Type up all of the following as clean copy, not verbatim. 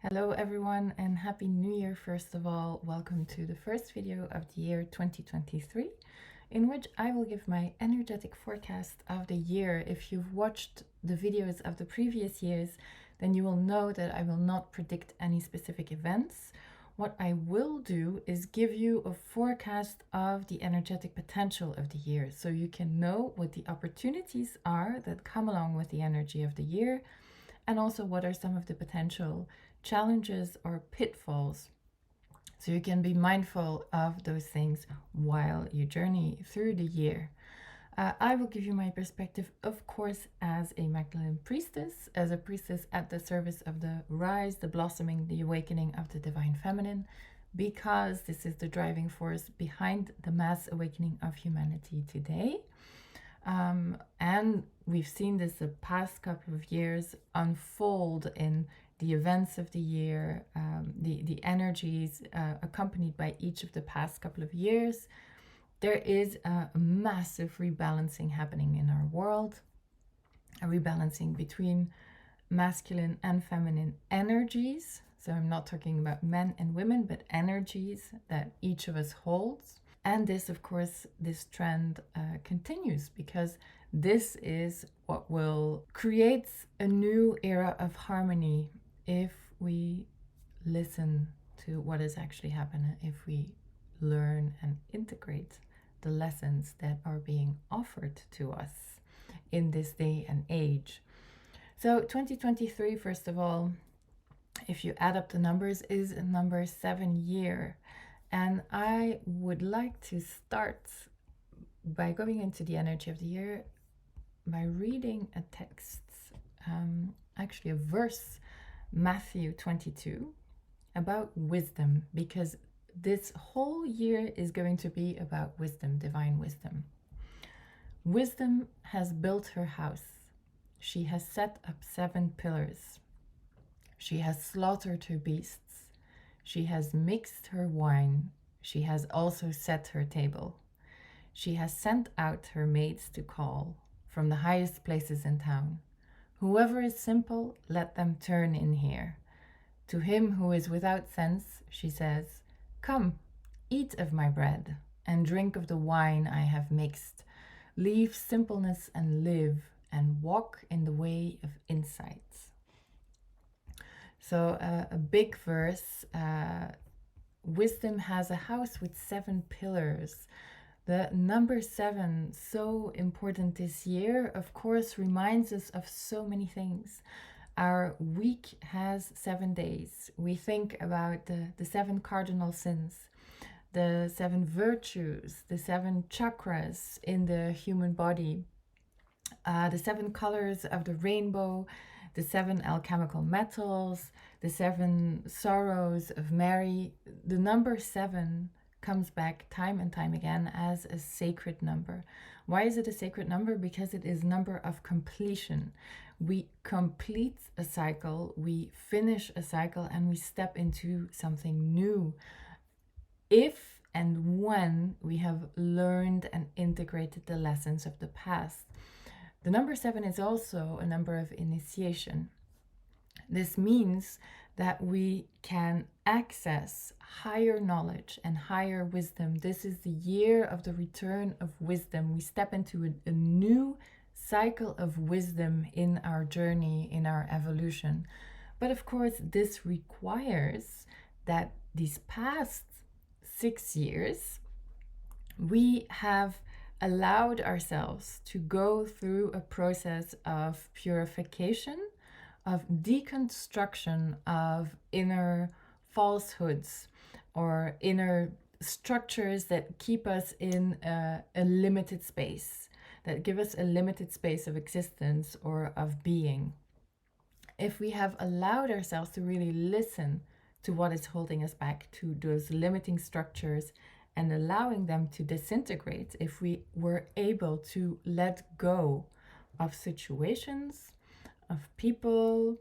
Hello everyone and Happy New Year first of all. Welcome to the first video of the year 2023 in which I will give my energetic forecast of the year. If you've watched the videos of the previous years, then you will know that I will not predict any specific events. What I will do is give you a forecast of the energetic potential of the year so you can know what the opportunities are that come along with the energy of the year, and also what are some of the potential challenges or pitfalls, so you can be mindful of those things while you journey through the year. I will give you my perspective, of course, as a Magdalene priestess, as a priestess at the service of the rise, the blossoming, the awakening of the divine feminine, because this is the driving force behind the mass awakening of humanity today. And we've seen this the past couple of years unfold in the events of the year, the energies accompanied by each of the past couple of years. There is a massive rebalancing happening in our world, a rebalancing between masculine and feminine energies. So I'm not talking about men and women, but energies that each of us holds. And this, of course, this trend continues because this is what will create a new era of harmony if we listen to what is actually happening, if we learn and integrate the lessons that are being offered to us in this day and age. So 2023, first of all, if you add up the numbers, is a number 7 year. And I would like to start by going into the energy of the year by reading a text, actually a verse, Matthew 22, about wisdom, because this whole year is going to be about wisdom, divine wisdom. Wisdom has built her house. She has set up 7 pillars. She has slaughtered her beasts. She has mixed her wine. She has also set her table. She has sent out her maids to call from the highest places in town. Whoever is simple, let them turn in here. To him who is without sense, she says, come, eat of my bread and drink of the wine I have mixed. Leave simpleness and live and walk in the way of insight. So a big verse. Wisdom has a house with 7 pillars. The number 7, so important this year, of course, reminds us of so many things. Our week has 7 days. We think about the 7 cardinal sins, the 7 virtues, the 7 chakras in the human body, the 7 colors of the rainbow, the 7 alchemical metals, the 7 sorrows of Mary. The number 7 comes back time and time again as a sacred number. Why is it a sacred number? Because it is number of completion. We complete a cycle, we finish a cycle, and we step into something new. If and when we have learned and integrated the lessons of the past. The number 7 is also a number of initiation. This means that we can access higher knowledge and higher wisdom. This is the year of the return of wisdom. We step into a new cycle of wisdom in our journey, in our evolution. But of course, this requires that these past 6 years, we have allowed ourselves to go through a process of purification, of deconstruction of inner falsehoods or inner structures that keep us in a limited space, that give us a limited space of existence or of being. If we have allowed ourselves to really listen to what is holding us back, to those limiting structures, and allowing them to disintegrate, if we were able to let go of situations, of people,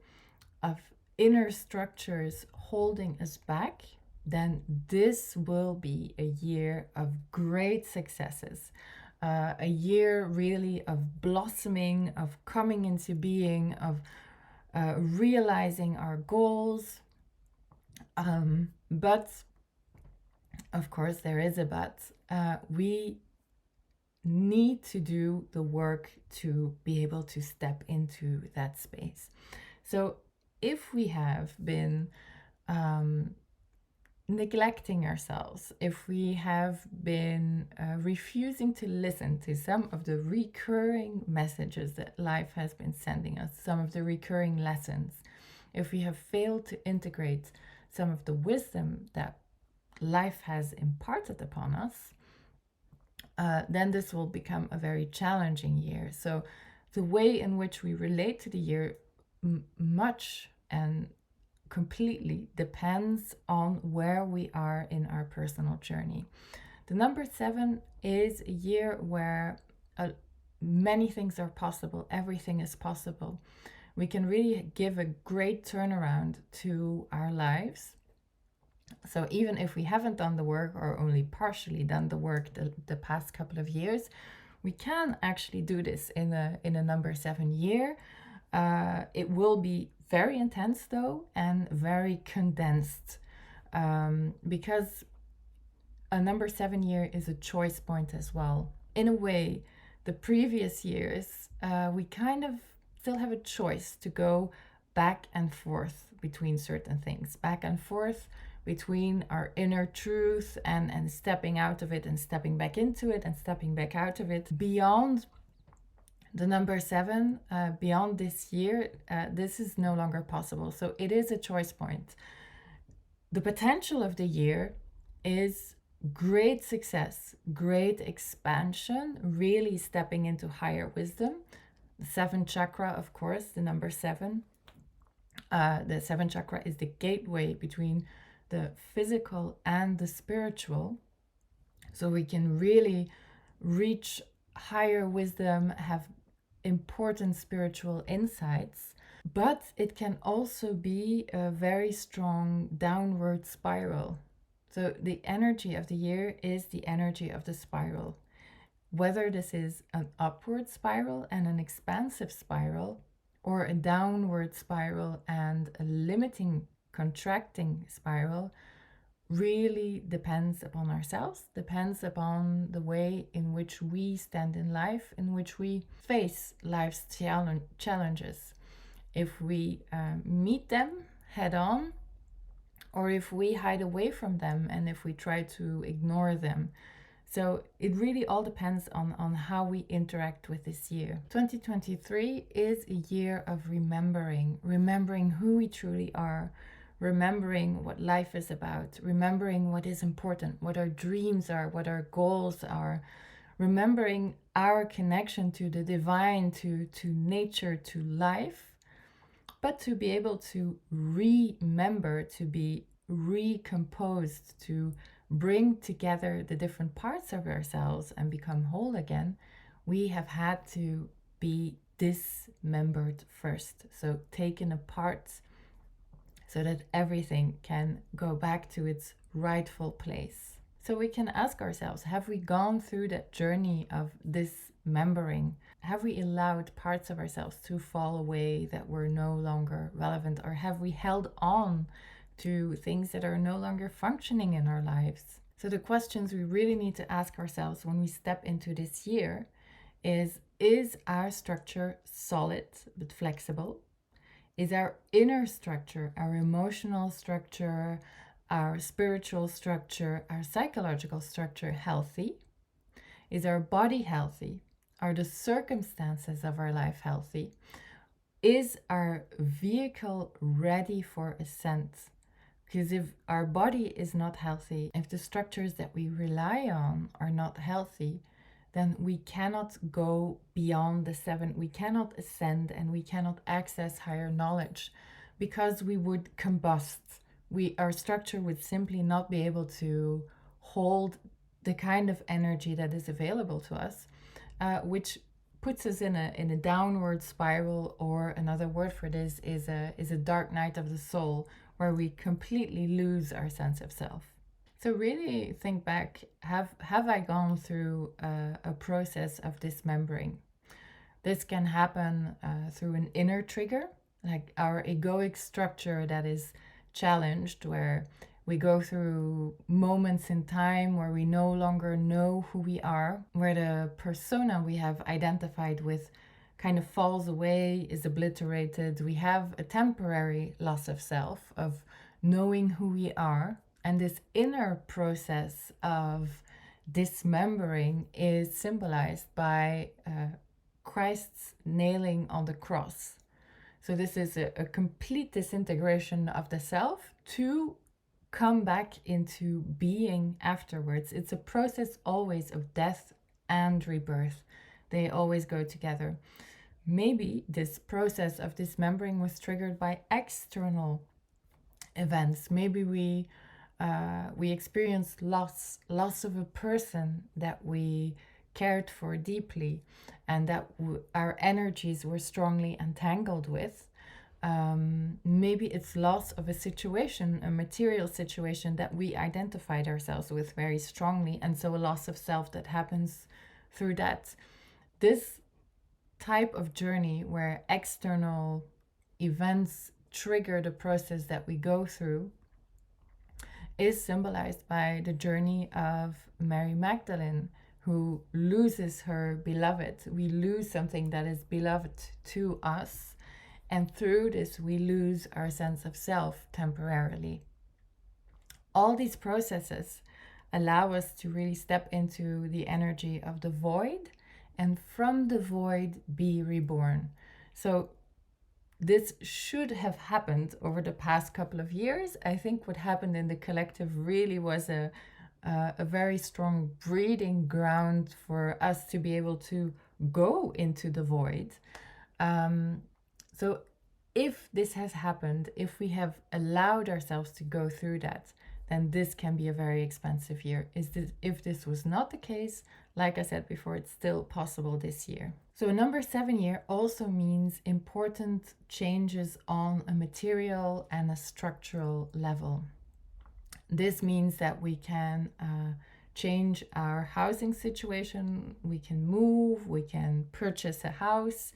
of inner structures holding us back, then this will be a year of great successes. A year really of blossoming, of coming into being, of realizing our goals, But of course, there is a but. We need to do the work to be able to step into that space. So if we have been neglecting ourselves, if we have been refusing to listen to some of the recurring messages that life has been sending us, some of the recurring lessons, if we have failed to integrate some of the wisdom that life has imparted upon us, then this will become a very challenging year. So the way in which we relate to the year much and completely depends on where we are in our personal journey. The number 7 is a year where many things are possible. Everything is possible. We can really give a great turnaround to our lives. So even if we haven't done the work or only partially done the work the past couple of years, we can actually do this in a number 7 year. It will be very intense though, and very condensed, because a number 7 year is a choice point as well. In a way, the previous years, we kind of still have a choice to go back and forth between certain things, back and forth between our inner truth and stepping out of it and stepping back into it and stepping back out of it. Beyond the number 7, beyond this year, this is no longer possible. So it is a choice point. The potential of the year is great success, great expansion, really stepping into higher wisdom. The 7th chakra, of course, the number 7. The 7th chakra is the gateway between the physical and the spiritual. So we can really reach higher wisdom, have important spiritual insights, but it can also be a very strong downward spiral. So the energy of the year is the energy of the spiral. Whether this is an upward spiral and an expansive spiral, or a downward spiral and a limiting, contracting spiral, really depends upon ourselves, depends upon the way in which we stand in life, in which we face life's challenges. If we meet them head on, or if we hide away from them and if we try to ignore them. So it really all depends on how we interact with this year. 2023 is a year of remembering who we truly are, remembering what life is about, remembering what is important, what our dreams are, what our goals are, remembering our connection to the divine, to nature, to life, but to be able to remember, to be recomposed, to bring together the different parts of ourselves and become whole again, we have had to be dismembered first. So taken apart so that everything can go back to its rightful place. So we can ask ourselves, have we gone through that journey of dismembering? Have we allowed parts of ourselves to fall away that were no longer relevant? Or have we held on to things that are no longer functioning in our lives? So the questions we really need to ask ourselves when we step into this year is our structure solid but flexible? Is our inner structure, our emotional structure, our spiritual structure, our psychological structure healthy? Is our body healthy? Are the circumstances of our life healthy? Is our vehicle ready for ascent? Because if our body is not healthy, if the structures that we rely on are not healthy, then we cannot go beyond the 7. We cannot ascend and we cannot access higher knowledge because we would combust. Our structure would simply not be able to hold the kind of energy that is available to us, which puts us in a downward spiral, or another word for this is a dark night of the soul, where we completely lose our sense of self. So really think back, have I gone through a process of dismembering? This can happen through an inner trigger, like our egoic structure that is challenged, where we go through moments in time where we no longer know who we are, where the persona we have identified with kind of falls away, is obliterated. We have a temporary loss of self, of knowing who we are. And this inner process of dismembering is symbolized by Christ's nailing on the cross. So this is a complete disintegration of the self to come back into being afterwards. It's a process always of death and rebirth. They always go together. Maybe this process of dismembering was triggered by external events. Maybe we experienced loss of a person that we cared for deeply and that our energies were strongly entangled with. Maybe it's loss of a situation, a material situation that we identified ourselves with very strongly, and so a loss of self that happens through that. This type of journey where external events trigger the process that we go through is symbolized by the journey of Mary Magdalene, who loses her beloved. We lose something that is beloved to us, and through this we lose our sense of self temporarily. All these processes allow us to really step into the energy of the void, and from the void be reborn. So this should have happened over the past couple of years. I think what happened in the collective really was a very strong breeding ground for us to be able to go into the void. So if this has happened, if we have allowed ourselves to go through that, then this can be a very expensive year. If this was not the case, like I said before, it's still possible this year. So a number 7 year also means important changes on a material and a structural level. This means that we can change our housing situation, we can move, we can purchase a house,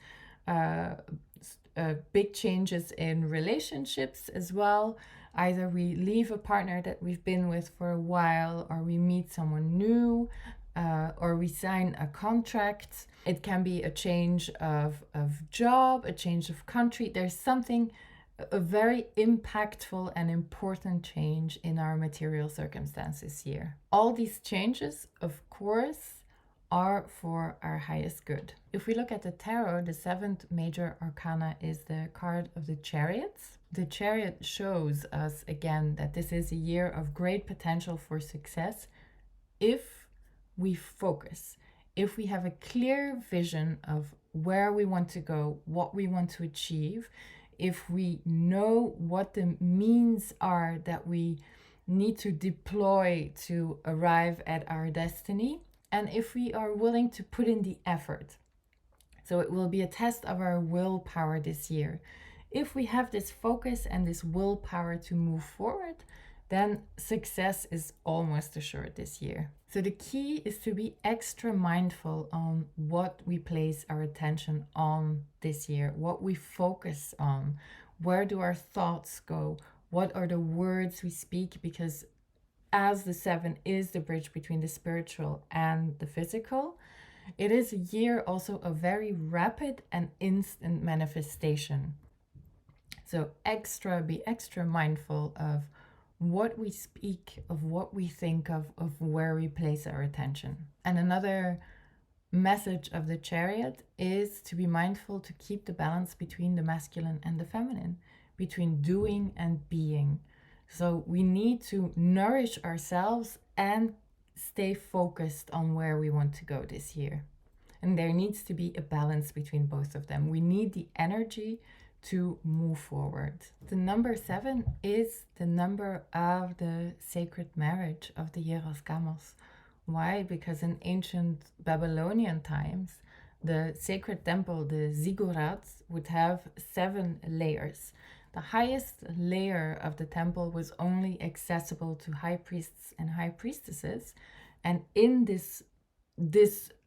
big changes in relationships as well. Either we leave a partner that we've been with for a while, or we meet someone new, or we sign a contract. It can be a change of job, a change of country. There's something, a very impactful and important change in our material circumstances here. All these changes, of course, are for our highest good. If we look at the tarot, the 7th major arcana is the card of the Chariots. The Chariot shows us again that this is a year of great potential for success if we focus, if we have a clear vision of where we want to go, what we want to achieve, if we know what the means are that we need to deploy to arrive at our destiny, and if we are willing to put in the effort. So it will be a test of our willpower this year. If we have this focus and this willpower to move forward, then success is almost assured this year. So the key is to be extra mindful on what we place our attention on this year, what we focus on, where do our thoughts go, what are the words we speak, because as the 7 is the bridge between the spiritual and the physical, it is a year also of very rapid and instant manifestation. So be extra mindful of what we speak, of what we think of where we place our attention. And another message of the Chariot is to be mindful to keep the balance between the masculine and the feminine, between doing and being. So we need to nourish ourselves and stay focused on where we want to go this year. And there needs to be a balance between both of them. We need the energy to move forward. The number 7 is the number of the sacred marriage of the Hieros Gamos. Why? Because in ancient Babylonian times, the sacred temple, the ziggurats, would have 7 layers. The highest layer of the temple was only accessible to high priests and high priestesses, and in this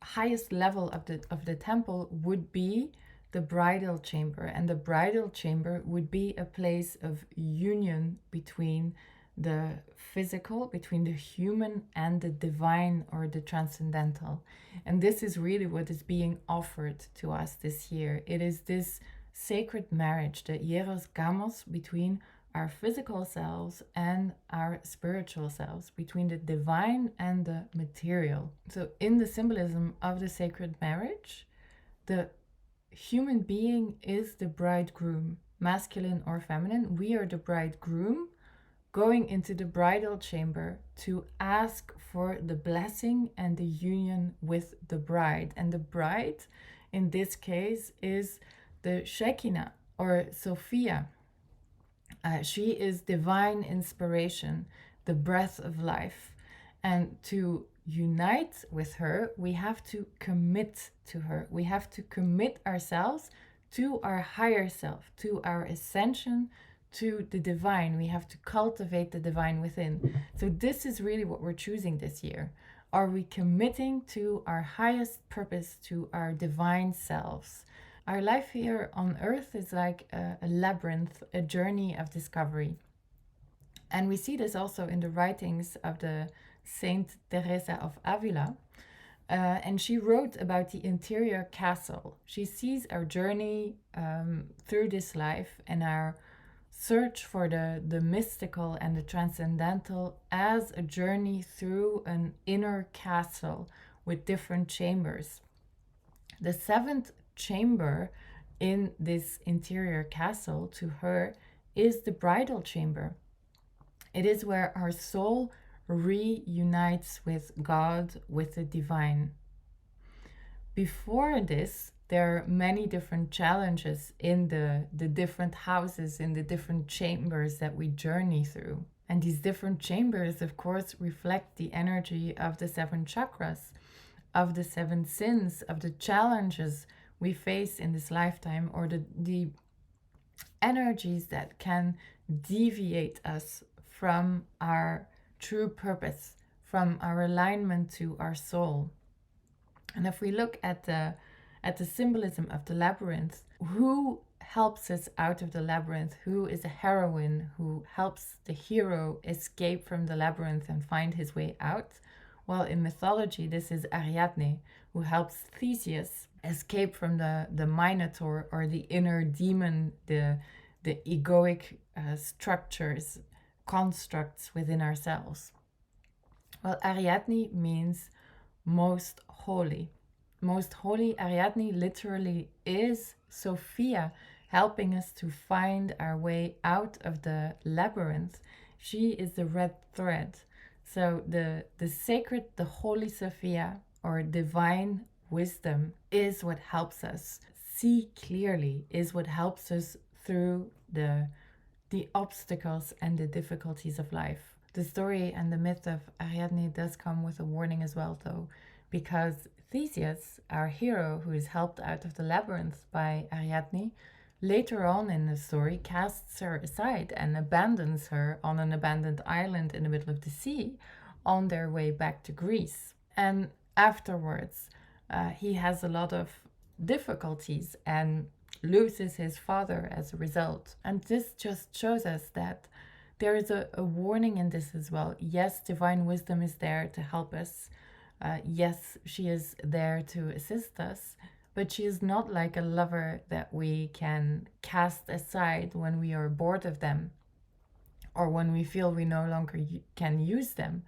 highest level of the temple would be the bridal chamber. And the bridal chamber would be a place of union between the physical, between the human and the divine or the transcendental. And this is really what is being offered to us this year. It is this sacred marriage, the hieros gamos, between our physical selves and our spiritual selves, between the divine and the material. So in the symbolism of the sacred marriage, the human being is the bridegroom, masculine or feminine. We are the bridegroom going into the bridal chamber to ask for the blessing and the union with the bride. And the bride, in this case, is the Shekinah or Sophia. She is divine inspiration, the breath of life. And to unite with her, we have to commit to her. We have to commit ourselves to our higher self, to our ascension, to the divine. We have to cultivate the divine within. So this is really what we're choosing this year. Are we committing to our highest purpose, to our divine selves? Our life here on earth is like a labyrinth, a journey of discovery. And we see this also in the writings of the Saint Teresa of Avila. And she wrote about the interior castle. She sees our journey through this life and our search for the mystical and the transcendental as a journey through an inner castle with different chambers. The seventh chamber in this interior castle to her is the bridal chamber. It is where our soul reunites with God, with the divine. Before this, there are many different challenges in the different houses, in the different chambers that we journey through. And these different chambers, of course, reflect the energy of the seven chakras, of the seven sins, of the challenges we face in this lifetime, or the energies that can deviate us from our true purpose, from our alignment to our soul. And if we look at the symbolism of the labyrinth, who helps us out of the labyrinth? Who is a heroine who helps the hero escape from the labyrinth and find his way out? Well, in mythology, this is Ariadne, who helps Theseus escape from the Minotaur, or the inner demon, the egoic structures, constructs within ourselves. Well, Ariadne means most holy. Most holy, Ariadne literally is Sophia, helping us to find our way out of the labyrinth. She is the red thread. So the sacred, the holy Sophia, or divine wisdom, is what helps us see clearly, is what helps us through the obstacles and the difficulties of life. The story and the myth of Ariadne does come with a warning as well, though, because Theseus, our hero who is helped out of the labyrinth by Ariadne, later on in the story casts her aside and abandons her on an abandoned island in the middle of the sea on their way back to Greece. And afterwards, he has a lot of difficulties and loses his father as a result. And this just shows us that there is a warning in this as well. Yes, divine wisdom is there to help us. Yes, she is there to assist us, but she is not like a lover that we can cast aside when we are bored of them or when we feel we no longer can use them.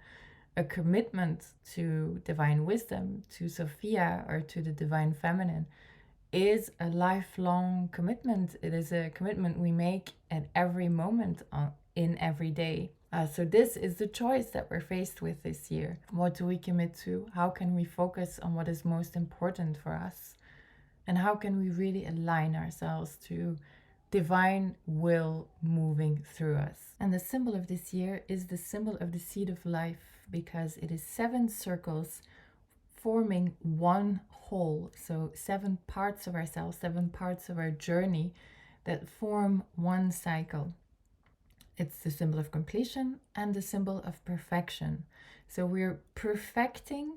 A commitment to divine wisdom, to Sophia, or to the divine feminine is a lifelong commitment. It is a commitment we make at every moment in every day. So this is the choice that we're faced with this year. What do we commit to? How can we focus on what is most important for us? And how can we really align ourselves to divine will moving through us? And the symbol of this year is the symbol of the seed of life, because it is 7 circles forming one whole. So 7 parts of ourselves, 7 parts of our journey that form one cycle. It's the symbol of completion and the symbol of perfection. So we're perfecting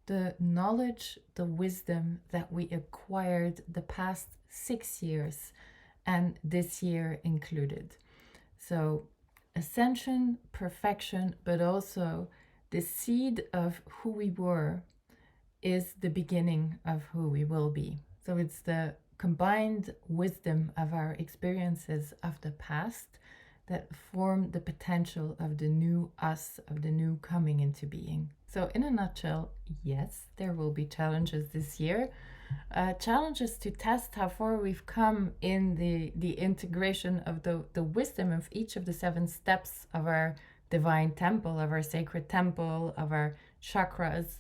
the knowledge, the wisdom that we acquired the past 6 years, and this year included. So ascension, perfection, but also the seed of who we were is the beginning of who we will be. So it's the combined wisdom of our experiences of the past that form the potential of the new us, of the new coming into being. So in a nutshell, yes, there will be challenges this year. Challenges to test how far we've come in the integration of the wisdom of each of the 7 steps of our divine temple, of our sacred temple, of our chakras.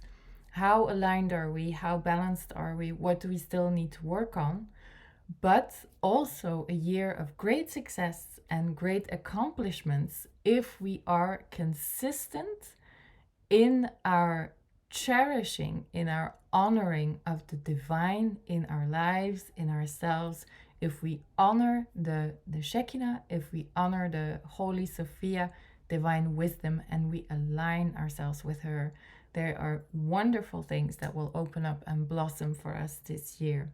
How aligned are we? How balanced are we? What do we still need to work on? But also a year of great success and great accomplishments if we are consistent in our cherishing, in our honoring of the divine in our lives, in ourselves. If we honor the Shekinah, if we honor the Holy Sophia, divine wisdom, and we align ourselves with her, there are wonderful things that will open up and blossom for us this year.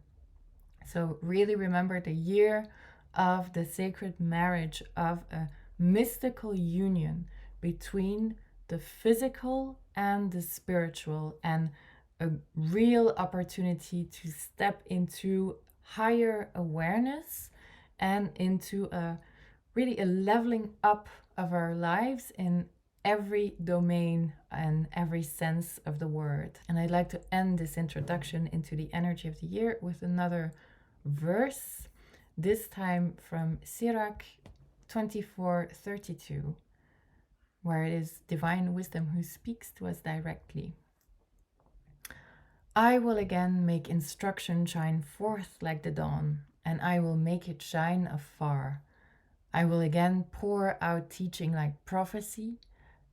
So really remember the year of the sacred marriage, of a mystical union between the physical and the spiritual, and a real opportunity to step into higher awareness and into a leveling up of our lives in every domain and every sense of the word. And I'd like to end this introduction into the energy of the year with another verse, this time from Sirach 24:32, where it is divine wisdom who speaks to us directly. I will again make instruction shine forth like the dawn, and I will make it shine afar. I will again pour out teaching like prophecy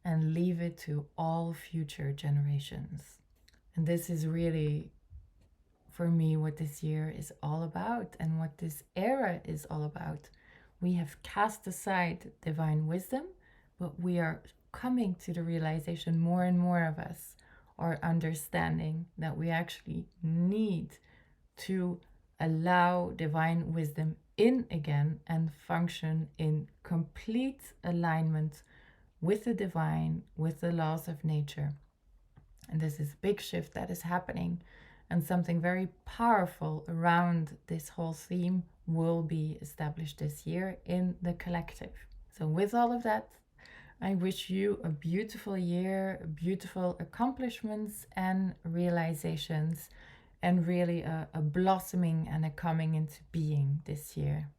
and leave it to all future generations. And this is really, for me, what this year is all about and what this era is all about. We have cast aside divine wisdom, but we are coming to the realization, more and more of us are understanding that we actually need to allow divine wisdom in again and function in complete alignment with the divine, with the laws of nature. And this is a big shift that is happening, and something very powerful around this whole theme will be established this year in the collective. So with all of that, I wish you a beautiful year, beautiful accomplishments and realizations, and really a blossoming and a coming into being this year.